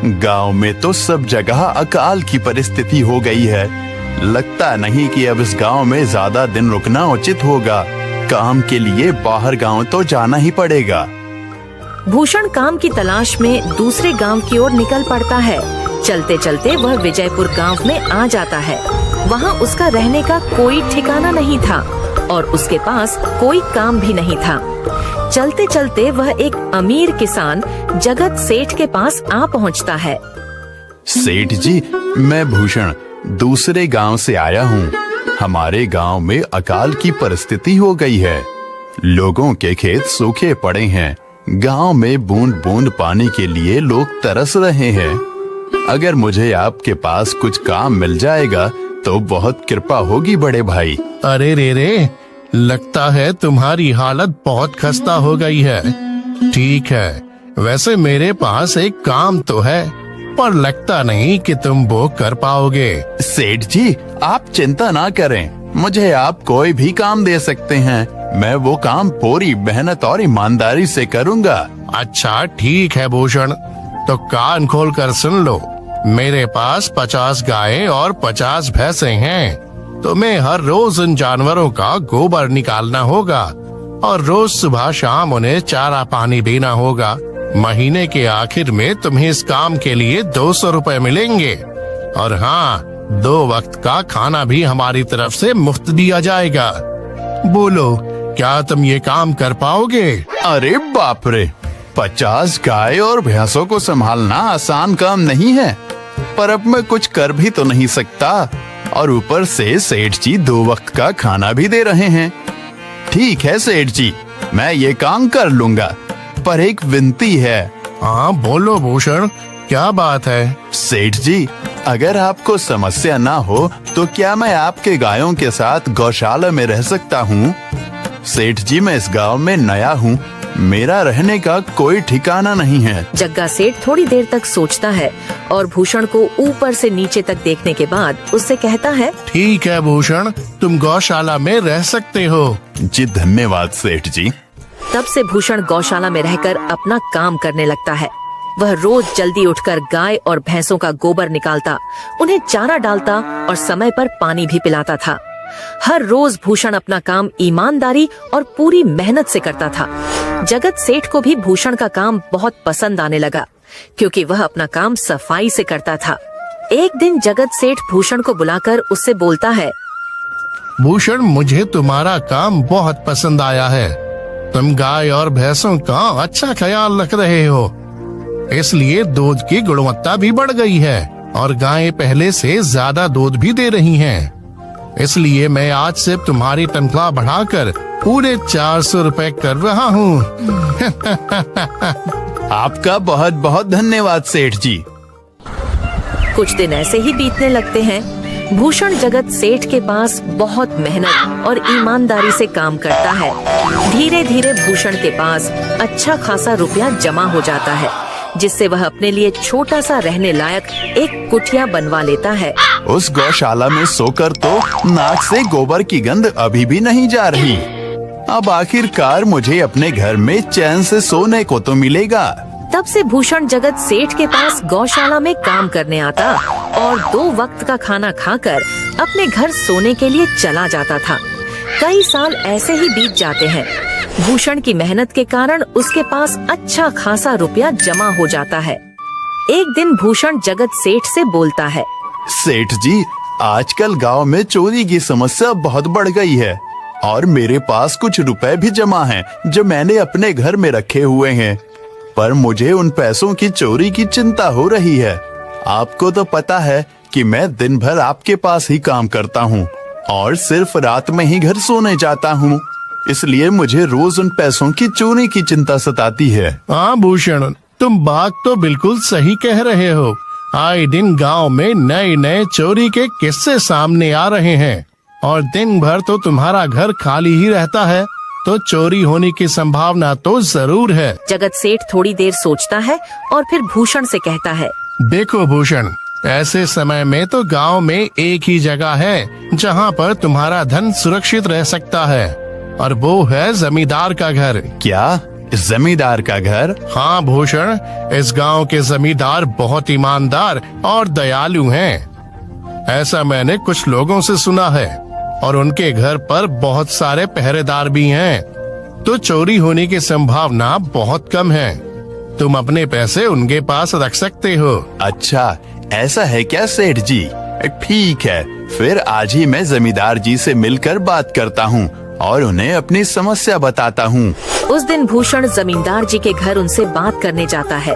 गांव में तो सब जगह अकाल की परिस्थिति हो गई है। लगता नहीं कि अब इस गांव में ज्यादा दिन रुकना उचित होगा। काम के लिए बाहर गांव तो जाना ही पड़ेगा। भूषण काम की तलाश में दूसरे गांव की ओर निकल पड़ता है। चलते चलते वह विजयपुर गांव में आ जाता है। वहां उसका रहने का कोई ठिकाना नहीं था और उसके पास कोई काम भी नहीं था। चलते चलते वह एक अमीर किसान जगत सेठ के पास आ पहुंचता है। सेठ जी, मैं भूषण दूसरे गांव से आया हूँ। हमारे गांव में अकाल की परिस्थिति हो गई है। लोगों के खेत सूखे पड़े हैं। गांव में बूंद बूंद पानी के लिए लोग तरस रहे हैं। अगर मुझे आपके पास कुछ काम मिल जाएगा तो बहुत कृपा होगी बड़े भाई। अरे रे, लगता है तुम्हारी हालत बहुत खस्ता हो गई है। ठीक है, वैसे मेरे पास एक काम तो है, पर लगता नहीं कि तुम वो कर पाओगे। सेठ जी, आप चिंता ना करें। मुझे आप कोई भी काम दे सकते हैं। मैं वो काम पूरी मेहनत और ईमानदारी से करूँगा। अच्छा ठीक है भूषण, तो कान खोल कर सुन लो। मेरे पास 50 गायें और 50 भैंसें हैं। तुम्हें हर रोज उन जानवरों का गोबर निकालना होगा और रोज सुबह शाम उन्हें चारा पानी देना होगा। महीने के आखिर में तुम्हें इस काम के लिए 200 रुपए मिलेंगे। और हाँ, 2 वक्त का खाना भी हमारी तरफ से मुफ्त दिया जाएगा। बोलो, क्या तुम ये काम कर पाओगे? अरे बाप रे, 50 गाय और भैंसों को संभालना आसान काम नहीं है। पर अब मैं कुछ कर भी तो नहीं सकता, और ऊपर से सेठ जी 2 वक्त का खाना भी दे रहे हैं। ठीक है सेठ जी, मैं ये काम कर लूंगा, पर एक विनती है। हाँ बोलो भूषण, क्या बात है? सेठ जी, अगर आपको समस्या ना हो तो क्या मैं आपके गायों के साथ गौशाला में रह सकता हूँ? सेठ जी, मैं इस गांव में नया हूँ। मेरा रहने का कोई ठिकाना नहीं है। जग्गा सेठ थोड़ी देर तक सोचता है और भूषण को ऊपर से नीचे तक देखने के बाद उससे कहता है, ठीक है भूषण, तुम गौशाला में रह सकते हो। जी धन्यवाद सेठ जी। तब से भूषण गौशाला में रहकर अपना काम करने लगता है। वह रोज जल्दी उठकर गाय और भैंसों का गोबर निकालता, उन्हें चारा डालता और समय पर पानी भी पिलाता था। हर रोज भूषण अपना काम ईमानदारी और पूरी मेहनत से करता था। जगत सेठ को भी भूषण का काम बहुत पसंद आने लगा, क्योंकि वह अपना काम सफाई से करता था। एक दिन जगत सेठ भूषण को बुलाकर उससे बोलता है, भूषण, मुझे तुम्हारा काम बहुत पसंद आया है। तुम गाय और भैंसों का अच्छा ख्याल रख रहे हो, इसलिए दूध की गुणवत्ता भी बढ़ गई है और गायें पहले से ज्यादा दूध भी दे रही हैं। इसलिए मैं आज से तुम्हारी तनख्वाह बढ़ाकर पूरे 400 रुपए कर रहा हूँ। आपका बहुत बहुत धन्यवाद सेठ जी। कुछ दिन ऐसे ही बीतने लगते हैं। भूषण जगत सेठ के पास बहुत मेहनत और ईमानदारी से काम करता है। धीरे धीरे भूषण के पास अच्छा खासा रुपया जमा हो जाता है, जिससे वह अपने लिए छोटा सा रहने लायक एक कुटिया बनवा लेता है। उस गौशाला में सोकर तो नाक से गोबर की गंध अभी भी नहीं जा रही। अब आखिरकार मुझे अपने घर में चैन से सोने को तो मिलेगा। तब से भूषण जगत सेठ के पास गौशाला में काम करने आता और 2 वक्त का खाना खाकर अपने घर सोने के लिए चला जाता था। कई साल ऐसे ही बीत जाते हैं। भूषण की मेहनत के कारण उसके पास अच्छा खासा रुपया जमा हो जाता है। एक दिन भूषण जगत सेठ से बोलता है, सेठ जी, आजकल गांव में चोरी की समस्या बहुत बढ़ गई है और मेरे पास कुछ रुपए भी जमा हैं जो मैंने अपने घर में रखे हुए हैं, पर मुझे उन पैसों की चोरी की चिंता हो रही है। आपको तो पता है कि मैं दिन भर आपके पास ही काम करता हूँ और सिर्फ रात में ही घर सोने जाता हूँ, इसलिए मुझे रोज उन पैसों की चोरी की चिंता सताती है। हाँ भूषण, तुम बात तो बिल्कुल सही कह रहे हो। आए दिन गांव में नए नए चोरी के किस्से सामने आ रहे हैं और दिन भर तो तुम्हारा घर खाली ही रहता है, तो चोरी होने की संभावना तो जरूर है। जगत सेठ थोड़ी देर सोचता है और फिर भूषण से कहता है, देखो भूषण, ऐसे समय में तो गांव में एक ही जगह है जहां पर तुम्हारा धन सुरक्षित रह सकता है, और वो है जमींदार का घर। क्या जमींदार का घर? हाँ भूषण, इस गांव के जमींदार बहुत ईमानदार और दयालु हैं। ऐसा मैंने कुछ लोगों से सुना है और उनके घर पर बहुत सारे पहरेदार भी हैं, तो चोरी होने की संभावना बहुत कम है। तुम अपने पैसे उनके पास रख सकते हो। अच्छा, ऐसा है क्या सेठ जी? ठीक है, फिर आज ही मैं जमींदार जी से मिलकर बात करता हूँ और उन्हें अपनी समस्या बताता हूँ। उस दिन भूषण जमींदार जी के घर उनसे बात करने जाता है।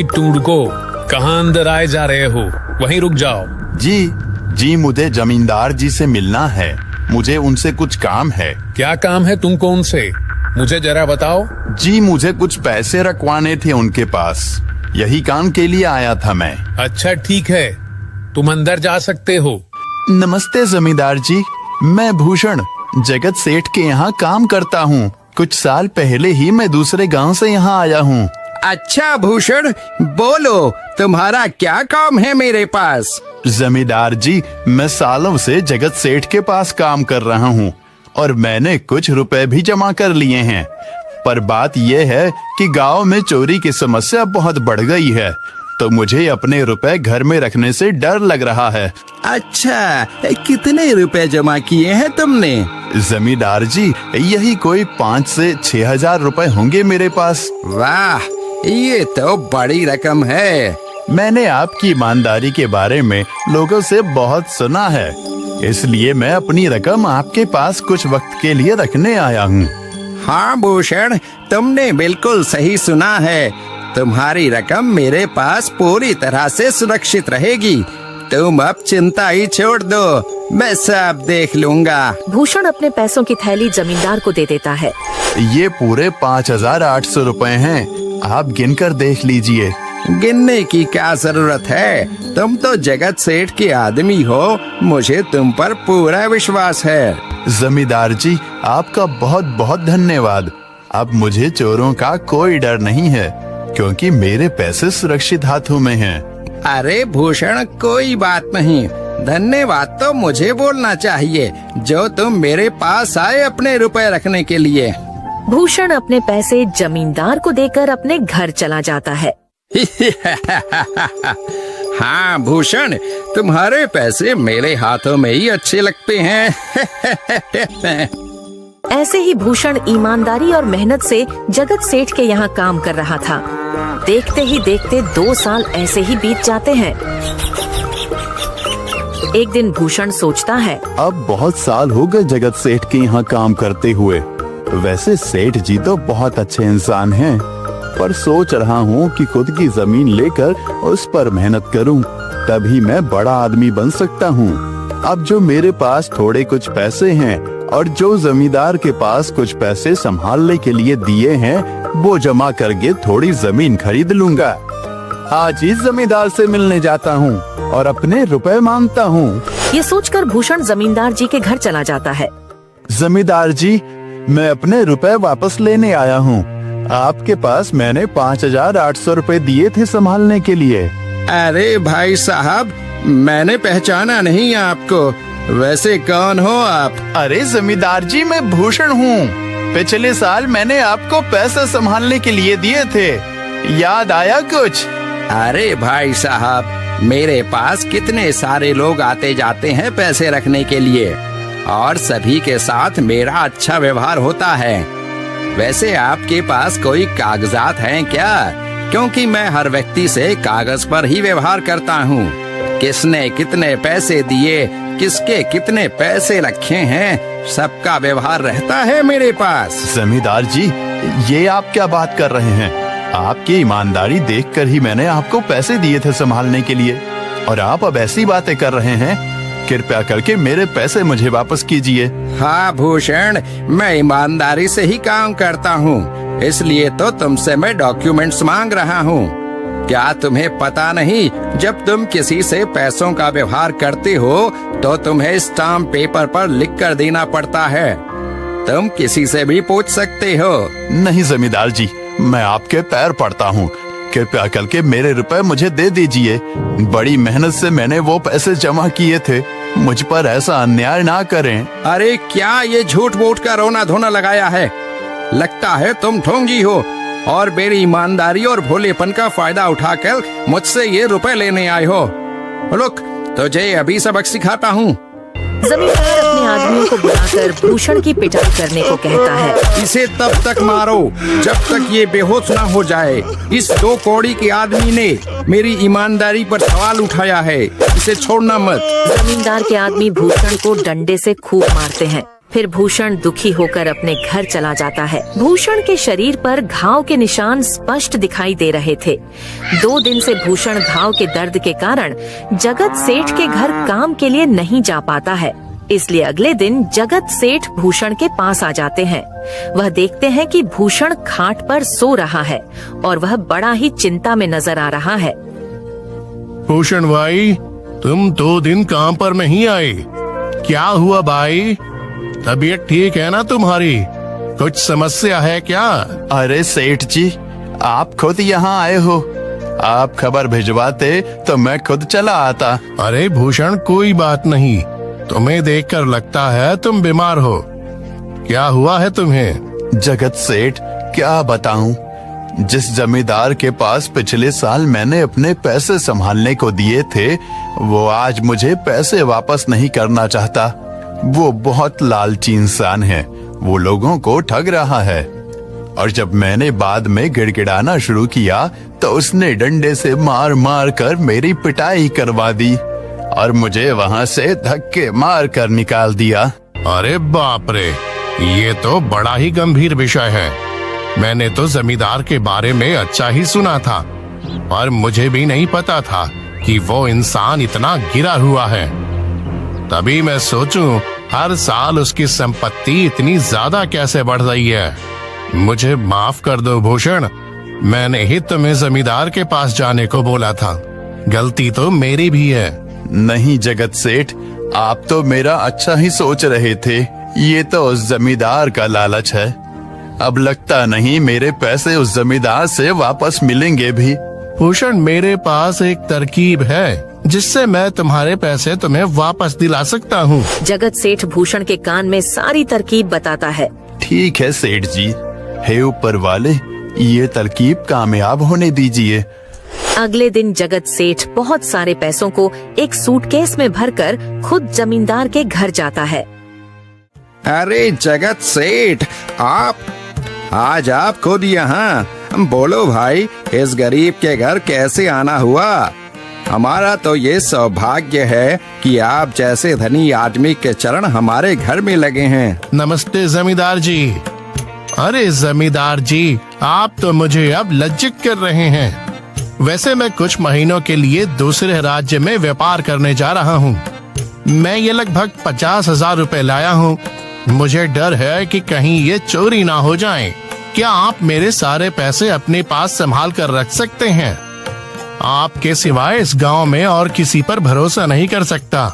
टूडको, कहाँ अंदर आए जा रहे हो? वहीं रुक जाओ। जी, मुझे जमींदार जी से मिलना है। मुझे उनसे कुछ काम है। क्या काम है तुमको उनसे? मुझे जरा बताओ। जी, मुझे कुछ पैसे रखवाने थे उनके पास, यही काम के लिए आया था मैं। अच्छा ठीक है, तुम अंदर जा सकते हो। नमस्ते जमींदार जी, मैं भूषण जगत सेठ के यहाँ काम करता हूँ। कुछ साल पहले ही मैं दूसरे गांव से यहाँ आया हूँ। अच्छा भूषण, बोलो तुम्हारा क्या काम है मेरे पास? जमींदार जी, मैं सालों से जगत सेठ के पास काम कर रहा हूँ और मैंने कुछ रुपए भी जमा कर लिए हैं। पर बात यह है कि गांव में चोरी की समस्या बहुत बढ़ गई है, तो मुझे अपने रुपए घर में रखने से डर लग रहा है। अच्छा, कितने रुपए जमा किए हैं तुमने? जमींदार जी, यही कोई 5 से 6 हजार रुपए होंगे मेरे पास। वाह, ये तो बड़ी रकम है। मैंने आपकी ईमानदारी के बारे में लोगों से बहुत सुना है, इसलिए मैं अपनी रकम आपके पास कुछ वक्त के लिए रखने आया हूँ। हाँ भूषण, तुमने बिल्कुल सही सुना है। तुम्हारी रकम मेरे पास पूरी तरह से सुरक्षित रहेगी। तुम अब चिंता ही छोड़ दो, मैं सब देख लूंगा। भूषण अपने पैसों की थैली जमींदार को दे देता है। ये पूरे 5,800 रुपए हैं, आप गिनकर देख लीजिए। गिनने की क्या जरूरत है? तुम तो जगत सेठ के आदमी हो, मुझे तुम पर पूरा विश्वास है। जमींदार जी, आपका बहुत बहुत धन्यवाद। अब मुझे चोरों का कोई डर नहीं है, क्योंकि मेरे पैसे सुरक्षित हाथों में हैं। अरे भूषण, कोई बात नहीं, धन्यवाद तो मुझे बोलना चाहिए, जो तुम मेरे पास आए अपने रुपए रखने के लिए। भूषण अपने पैसे जमींदार को देकर अपने घर चला जाता है। हाँ भूषण, तुम्हारे पैसे मेरे हाथों में ही अच्छे लगते हैं। ऐसे ही भूषण ईमानदारी और मेहनत से जगत सेठ के यहाँ काम कर रहा था। देखते ही देखते 2 साल ऐसे ही बीत जाते हैं। एक दिन भूषण सोचता है, अब बहुत साल हो गए जगत सेठ के यहाँ काम करते हुए। वैसे सेठ जी तो बहुत अच्छे इंसान हैं, पर सोच रहा हूँ कि खुद की जमीन लेकर उस पर मेहनत करूँ, तभी मैं बड़ा आदमी बन सकता हूँ। अब जो मेरे पास थोड़े कुछ पैसे हैं और जो जमींदार के पास कुछ पैसे संभालने के लिए दिए हैं, वो जमा करके थोड़ी जमीन खरीद लूंगा। आज ही जमींदार से मिलने जाता हूँ और अपने रुपए मांगता हूँ। ये सोचकर भूषण जमींदार जी के घर चला जाता है। जमींदार जी, मैं अपने रुपए वापस लेने आया हूँ। आपके पास मैंने 5,800 रुपए दिए थे संभालने के लिए। अरे भाई साहब, मैंने पहचाना नहीं आपको। वैसे कौन हो आप? अरे जमींदार जी, मैं भूषण हूँ। पिछले साल मैंने आपको पैसे संभालने के लिए दिए थे, याद आया कुछ? अरे भाई साहब, मेरे पास कितने सारे लोग आते जाते हैं पैसे रखने के लिए, और सभी के साथ मेरा अच्छा व्यवहार होता है। वैसे आपके पास कोई कागजात हैं क्या? क्योंकि मैं हर व्यक्ति से कागज पर ही व्यवहार करता हूँ। किसने कितने पैसे दिए, किसके कितने पैसे रखे हैं, सबका व्यवहार रहता है मेरे पास। जमींदार जी, ये आप क्या बात कर रहे हैं? आपकी ईमानदारी देखकर ही मैंने आपको पैसे दिए थे संभालने के लिए, और आप अब ऐसी बातें कर रहे हैं। कृपया करके मेरे पैसे मुझे वापस कीजिए। हाँ भूषण, मैं ईमानदारी से ही काम करता हूँ, इसलिए तो तुमसे मैं डॉक्यूमेंट्स मांग रहा हूँ। क्या तुम्हें पता नहीं, जब तुम किसी से पैसों का व्यवहार करते हो तो तुम्हें स्टाम्प पेपर पर लिख कर देना पड़ता है। तुम किसी से भी पूछ सकते हो। नहीं जमींदार जी, मैं आपके पैर पड़ता हूँ, कृपया करके मेरे रुपए मुझे दे दीजिए। बड़ी मेहनत से मैंने वो पैसे जमा किए थे, मुझ पर ऐसा अन्याय ना करें। अरे क्या ये झूठ मूठ का रोना धोना लगाया है? लगता है तुम ढोंगी हो और मेरी ईमानदारी और भोलेपन का फायदा उठाकर मुझसे ये रुपए लेने आए हो। रुक, तुझे अभी सबक सिखाता हूँ। जमींदार अपने आदमियों को बुलाकर भूषण की पिटाई करने को कहता है। इसे तब तक मारो जब तक ये बेहोश ना हो जाए। इस 2 कौड़ी के आदमी ने मेरी ईमानदारी पर सवाल उठाया है, इसे छोड़ना मत। जमींदार के आदमी भूषण को डंडे से खूब मारते हैं। फिर भूषण दुखी होकर अपने घर चला जाता है। भूषण के शरीर पर घाव के निशान स्पष्ट दिखाई दे रहे थे। 2 दिन से भूषण घाव के दर्द के कारण जगत सेठ के घर काम के लिए नहीं जा पाता है। इसलिए अगले दिन जगत सेठ भूषण के पास आ जाते हैं। वह देखते हैं कि भूषण खाट पर सो रहा है और वह बड़ा ही चिंता में नजर आ रहा है। भूषण भाई, तुम 2 दिन काम पर नहीं आए, क्या हुआ भाई? तबीयत ठीक है ना तुम्हारी? कुछ समस्या है क्या? अरे सेठ जी, आप खुद यहाँ आए हो। आप खबर भिजवाते तो मैं खुद चला आता। अरे भूषण, कोई बात नहीं, तुम्हें देखकर लगता है तुम बीमार हो। क्या हुआ है तुम्हें? जगत सेठ, क्या बताऊं, जिस जमींदार के पास पिछले साल मैंने अपने पैसे संभालने को दिए थे, वो आज मुझे पैसे वापस नहीं करना चाहता। वो बहुत लालची इंसान है, वो लोगों को ठग रहा है। और जब मैंने बाद में गिड़गिड़ाना शुरू किया तो उसने डंडे से मार मार कर मेरी पिटाई करवा दी और मुझे वहाँ से धक्के मार कर निकाल दिया। अरे बाप रे, ये तो बड़ा ही गंभीर विषय है। मैंने तो जमींदार के बारे में अच्छा ही सुना था और मुझे भी नहीं पता था कि वो इंसान इतना गिरा हुआ है। तभी मैं सोचूं, हर साल उसकी संपत्ति इतनी ज्यादा कैसे बढ़ रही है। मुझे माफ कर दो भूषण, मैंने ही तुम्हें जमींदार के पास जाने को बोला था। गलती तो मेरी भी है। नहीं जगत सेठ, आप तो मेरा अच्छा ही सोच रहे थे। ये तो उस जमींदार का लालच है। अब लगता नहीं मेरे पैसे उस जमींदार से वापस मिलेंगे भी। भूषण, मेरे पास एक तरकीब है जिससे मैं तुम्हारे पैसे तुम्हें वापस दिला सकता हूँ। जगत सेठ भूषण के कान में सारी तरकीब बताता है। ठीक है सेठ जी, हे ऊपर वाले, ये तरकीब कामयाब होने दीजिए। अगले दिन जगत सेठ बहुत सारे पैसों को एक सूटकेस में भरकर खुद जमींदार के घर जाता है। अरे जगत सेठ, आज आप खुद यहाँ? बोलो भाई, इस गरीब के घर कैसे आना हुआ? हमारा तो ये सौभाग्य है कि आप जैसे धनी आदमी के चरण हमारे घर में लगे हैं। नमस्ते जमींदार जी। अरे जमींदार जी, आप तो मुझे अब लज्जित कर रहे हैं। वैसे मैं कुछ महीनों के लिए दूसरे राज्य में व्यापार करने जा रहा हूँ। मैं ये लगभग 50,000 रुपए लाया हूँ। मुझे डर है कि कहीं ये चोरी ना हो जाए। क्या आप मेरे सारे पैसे अपने पास संभाल कर रख सकते हैं? आपके सिवाय इस गांव में और किसी पर भरोसा नहीं कर सकता।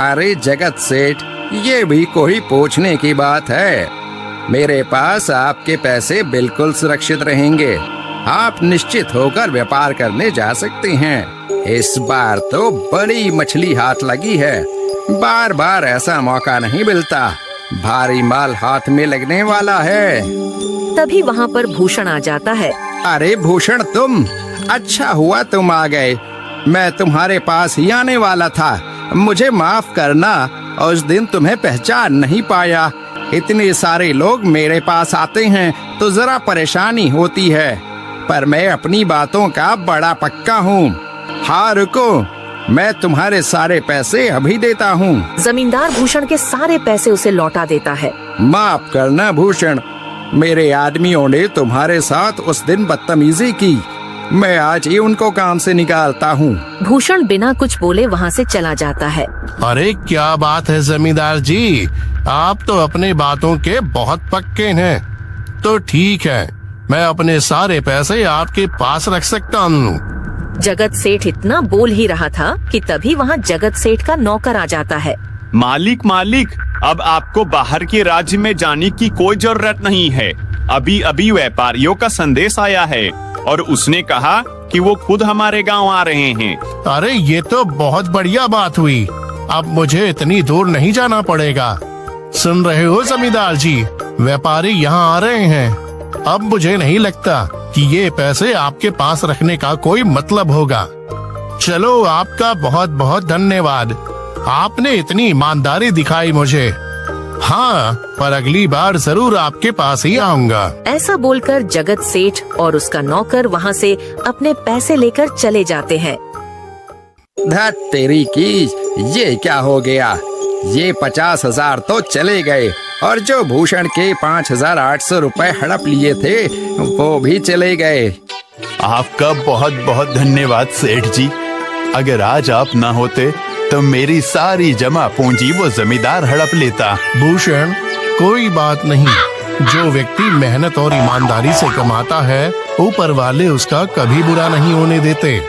अरे जगत सेठ, ये भी कोई पूछने की बात है? मेरे पास आपके पैसे बिल्कुल सुरक्षित रहेंगे। आप निश्चित होकर व्यापार करने जा सकते हैं। इस बार तो बड़ी मछली हाथ लगी है। बार बार ऐसा मौका नहीं मिलता। भारी माल हाथ में लगने वाला है। तभी वहाँ पर भूषण आ जाता है। अरे भूषण, तुम? अच्छा हुआ तुम आ गए। मैं तुम्हारे पास ही आने वाला था। मुझे माफ करना, उस दिन तुम्हें पहचान नहीं पाया। इतने सारे लोग मेरे पास आते हैं तो जरा परेशानी होती है, पर मैं अपनी बातों का बड़ा पक्का हूँ। हाँ रुको, मैं तुम्हारे सारे पैसे अभी देता हूँ। जमींदार भूषण के सारे पैसे उसे लौटा देता है। माफ करना भूषण, मेरे आदमियों ने तुम्हारे साथ उस दिन बदतमीजी की। मैं आज ही उनको काम से निकालता हूँ। भूषण बिना कुछ बोले वहाँ से चला जाता है। अरे क्या बात है जमींदार जी, आप तो अपने बातों के बहुत पक्के हैं। तो ठीक है, मैं अपने सारे पैसे आपके पास रख सकता हूँ। जगत सेठ इतना बोल ही रहा था कि तभी वहाँ जगत सेठ का नौकर आ जाता है। मालिक, अब आपको बाहर के राज्य में जाने की कोई जरूरत नहीं है। अभी अभी व्यापारियों का संदेश आया है और उसने कहा कि वो खुद हमारे गांव आ रहे हैं। अरे ये तो बहुत बढ़िया बात हुई। अब मुझे इतनी दूर नहीं जाना पड़ेगा। सुन रहे हो जमींदार जी, व्यापारी यहाँ आ रहे हैं। अब मुझे नहीं लगता कि ये पैसे आपके पास रखने का कोई मतलब होगा। चलो, आपका बहुत बहुत धन्यवाद। आपने इतनी ईमानदारी दिखाई मुझे। हाँ, पर अगली बार जरूर आपके पास ही आऊंगा। ऐसा बोलकर जगत सेठ और उसका नौकर वहाँ से अपने पैसे लेकर चले जाते हैं। धत तेरी की, ये क्या हो गया? ये 50,000 तो चले गए और जो भूषण के 5,800 रुपए हड़प लिए थे वो भी चले गए। आपका बहुत बहुत धन्यवाद सेठ जी। अगर आज आप ना होते तो मेरी सारी जमा पूंजी वो जमींदार हड़प लेता। भूषण, कोई बात नहीं। जो व्यक्ति मेहनत और ईमानदारी से कमाता है, ऊपर वाले उसका कभी बुरा नहीं होने देते।